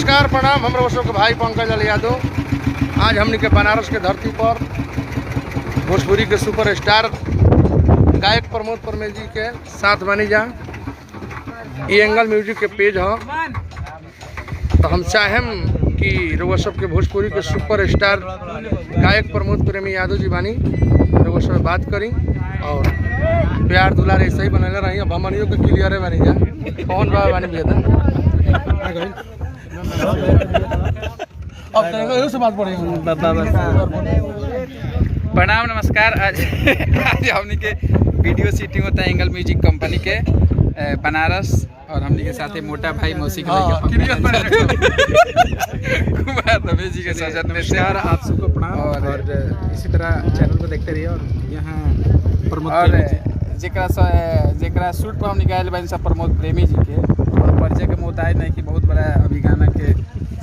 नमस्कार प्रणाम। हम सबके भाई पंकज लाल यादव आज हमने के बनारस के धरती पर भोजपुरी के सुपर स्टार गायक प्रमोद परमेश जी के साथ बनी जा। ये एंगल म्यूजिक के पेज हो तो हम चाहें कि रउआ सबके भोजपुरी के सुपर स्टार गायक प्रमोद प्रेमी यादव जी बानी रउआ सब बात करी और प्यार दुलार ऐसे ही बनले रही। अब हमनियों के क्लियर बनी जा कौन बाबा बानी बेदा अब तो से बात पड़ी प्रणाम नमस्कार। आज हमने के वीडियो शूटिंग होता है एंगल म्यूजिक कंपनी के बनारस और हमने के साथ मोटा भाई मौसी के कुमार रमेश जी के साथ में नमस्कार आप सबको प्रणाम और इसी तरह चैनल को देखते रहिए। और यहाँ और जेकरा शूट पर हम निकाल बन सब प्रमोद प्रेमी जी के परिचय के मोहताज नहीं कि बहुत बड़ा अभी गाना के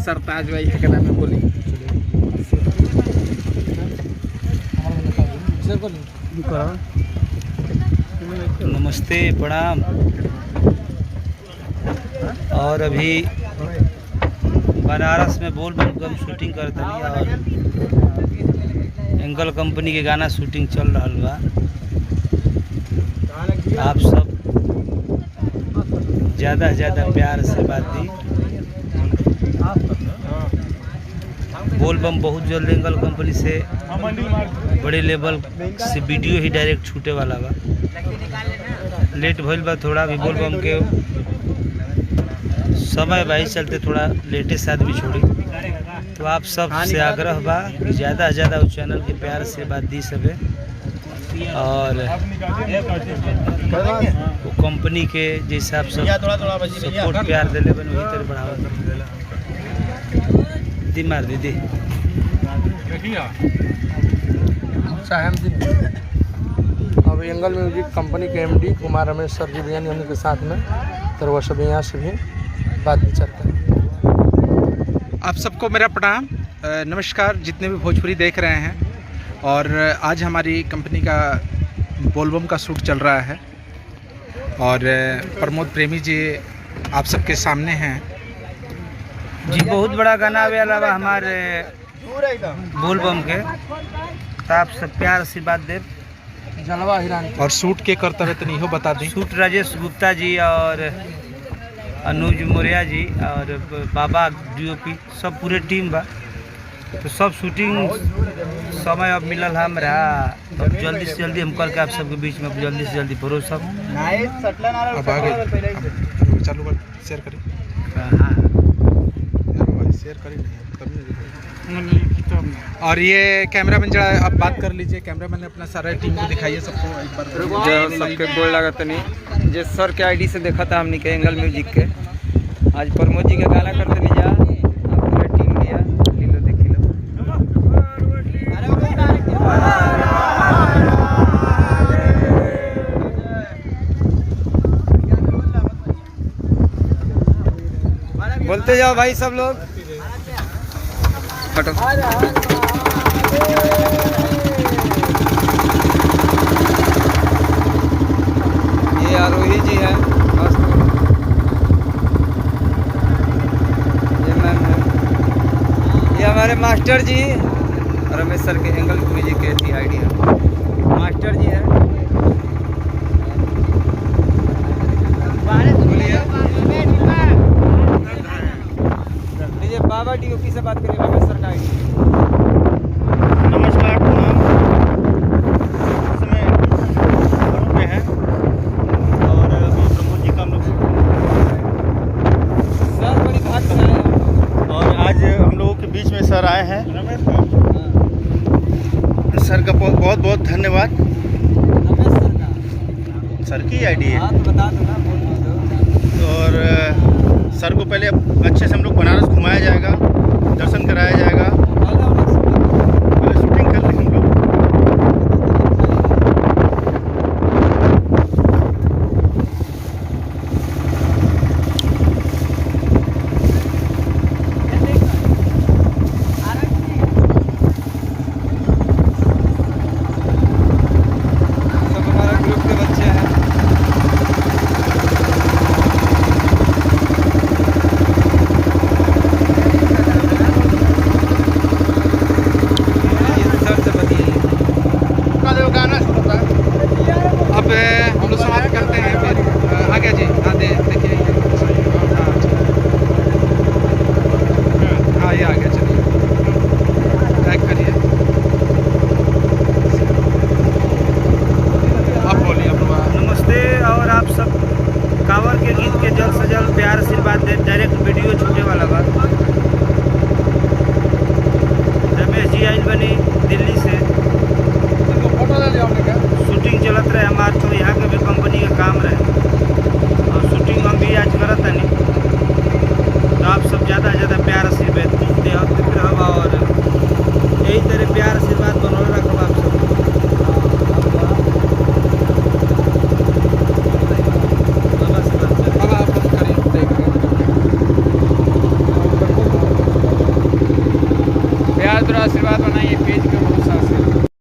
सरताज भाई के नाम में बोली। नमस्ते प्रणाम। और अभी बनारस में बोल बम शूटिंग करते और एंगल कंपनी के गाना शूटिंग चल रहा बा। आप सब ज़्यादा से ज़्यादा प्यार से बात दी। बोल बम बहुत जल्द एंगल कंपनी से बड़े लेवल से वीडियो ही डायरेक्ट छूटे वाला बा। लेट भइल बा थोड़ा भी बोल बम के समय भाई चलते थोड़ा लेटेस्ट आदमी छोड़ी। तो आप सब से आग्रह बा ज़्यादा से ज़्यादा उस चैनल के प्यार से बात दी सबे और वो कंपनी के जैसे आप सब सपोर्ट प्यार दिले बन वही तरह बढ़ावा दी मार दीदी अब एंगल म्यूजिक कंपनी के एमडी कुमार रमेश सर जी भी हमने के साथ में तो वह सब यहाँ से भी बात विचार करें। आप सबको मेरा प्रणाम नमस्कार जितने भी भोजपुरी देख रहे हैं। और आज हमारी कंपनी का बोलबम का शूट चल रहा है और प्रमोद प्रेमी जी आप सबके सामने हैं जी। बहुत बड़ा गाना आवे हमारे बोलबम के तो आप सब प्यार से बात दे जलवा हिरान और शूट के करते हुए तो नहीं हो बता दें। शूट राजेश गुप्ता जी और अनुज मौर्य जी और बाबा डीओपी सब पूरे टीम बा। तो सब शूटिंग समय अब मिलल हमरा तो जल्दी से जल्दी हम करके आप सबके बीच में जल्दी से जल्दी भरो सब अब आगे चालू कर शेयर करें। हाँ शेयर करें और ये कैमरामैन जरा आप बात कर लीजिए। कैमरामैन ने अपना सारा टीम को दिखाइए सबको एक बार। जो सबके गोल लागत नहीं जे सर के आईडी से देखा था हमने के एंगल म्यूजिक के आज प्रमोद जी के गाना करते नहीं जा पूरा टीम लिया लीलो देख लो। बोलते जाओ भाई सब लोग हटो। ये आरोही जी है ये मैम है ये हमारे मास्टर जी रमेश सर के एंगल म्यूजिक के थी आइडिया मास्टर जी है। बाबा डीओपी से बात करें रमेश सर का आईडी। नमस्कार प्रणाम। इसमें ग्रुप में है और अभी प्रमोद जी का हम लोग सर बड़ी बात से आए हैं और आज हम लोगों के बीच में सर आए हैं। सर का बहुत बहुत धन्यवाद। रमेश सर का सर की आईडी है हाँ तो बता दो ना बोल दो। और सर को पहले अच्छे से हम लोग बनारस घुमाया जाएगा, दर्शन कराया जाएगा। पहले शूटिंग कर लेंगे हम लोग। सब हमारा ग्रुप के बच्चे हैं। गाना सुनता है। अब हम लोग समाप्त करते हैं फिर आ गया जी। हाँ देखिए हाँ ये आ गया, चलिए पैक करिए। आप बोलिए अपना। नमस्ते। और आप सब कांवर के गीत के जल्द से जल्द प्यार आशीर्वाद दे। डायरेक्ट वीडियो छूटे वाला बा। रमेश जी आइल बनी दिल्ली से, फोटो ले लिया हमने क्या? शूटिंग चलत रहे हमारे, तो यहाँ के भी कंपनी का काम रहे और शूटिंग हम भी आज करत नहीं। तो आप सब ज़्यादा से ज़्यादा प्यार आशीर्वाद दे और यही तरह प्यार आशीर्वाद बनौले रखब आप सब। अब आप करिए, देखिए प्यार और आशीर्वाद बनाइए पेज पे।